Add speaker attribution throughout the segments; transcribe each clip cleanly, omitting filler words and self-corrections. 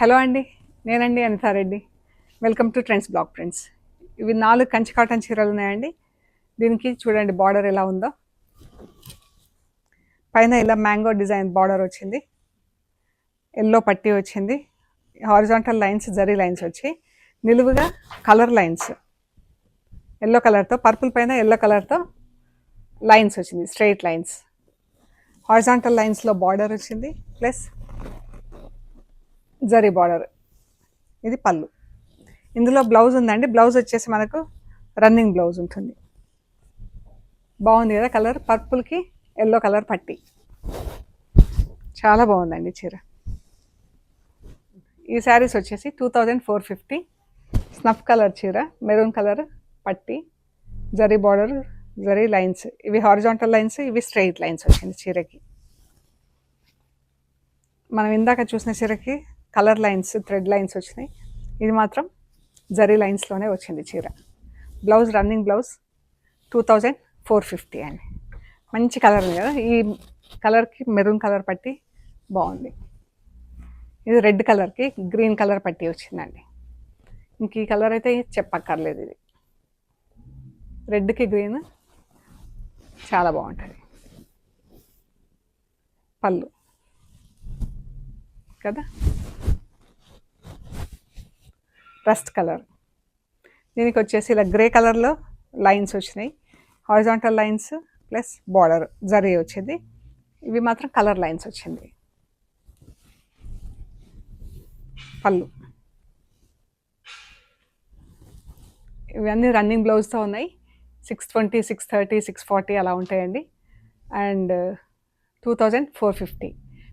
Speaker 1: Hello అండి, నేనండి Anitha Reddy. Welcome to trends blog friends. ఇవి 4 కంచి కాటన్ చీరలు ఉన్నాయండి. దీనికి చూడండి బార్డర్ ఎలా ఉందో. పైన ఇలా మ్యాంగో డిజైన్ బార్డర్ వచ్చింది, ఎల్లో పట్టీ వచ్చింది, హారిజాంటల్ లైన్స్ జరీ లైన్స్ వచ్చి నిలువుగా కలర్ లైన్స్ ఎల్లో కలర్తో, పర్పుల్ పైన ఎల్లో కలర్తో లైన్స్ వచ్చింది, స్ట్రైట్ లైన్స్. హారిజాంటల్ లైన్స్లో బార్డర్ వచ్చింది ప్లస్ జరీ బార్డర్. ఇది పళ్ళు. ఇందులో బ్లౌజ్ ఉందండి. బ్లౌజ్ వచ్చేసి మనకు రన్నింగ్ బ్లౌజ్ ఉంటుంది. బాగుంది కదా కలర్, పర్పుల్కి ఎల్లో కలర్ పట్టి. చాలా బాగుందండి చీర. ఈ శారీస్ వచ్చేసి 2450. స్నఫ్ కలర్ చీర, మెరూన్ కలర్ పట్టి, జరీ బార్డర్, జరీ లైన్స్. ఇవి హారిజాంటల్ లైన్స్, ఇవి స్ట్రైట్ లైన్స్ వచ్చింది చీరకి. మనం ఇందాక చూసిన చీరకి కలర్ లైన్స్, థ్రెడ్ లైన్స్ వచ్చినాయి. ఇది మాత్రం జరీ లైన్స్లోనే వచ్చింది చీర. బ్లౌజ్ రన్నింగ్ బ్లౌజ్ 2450 అండి. మంచి కలర్ ఉంది కదా, ఈ కలర్కి మెరూన్ కలర్ పట్టి బాగుంది. ఇది రెడ్ కలర్కి గ్రీన్ కలర్ పట్టి వచ్చిందండి. ఇంక ఈ కలర్ అయితే చెప్పక్కర్లేదు. ఇది రెడ్కి గ్రీన్ చాలా బాగుంటుంది. పళ్ళు కదా, రస్ట్ కలర్. దీనికి వచ్చేసి ఇలా గ్రే కలర్లో లైన్స్ వచ్చినాయి, horizontal lines plus border zari వచ్చింది. ఇవి మాత్రం కలర్ లైన్స్ వచ్చింది. పళ్ళు. ఇవన్నీ రన్నింగ్ బ్లౌజ్తో ఉన్నాయి. 620, 630, 640 అలా ఉంటాయండి. అండ్ 2450.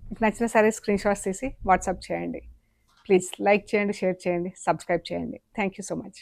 Speaker 1: మీకు నచ్చిన సరే స్క్రీన్ షాట్స్ తీసి వాట్సాప్ చేయండి. ప్లీజ్ లైక్ చేయండి, షేర్ చేయండి, సబ్స్క్రైబ్ చేయండి. Thank you so much.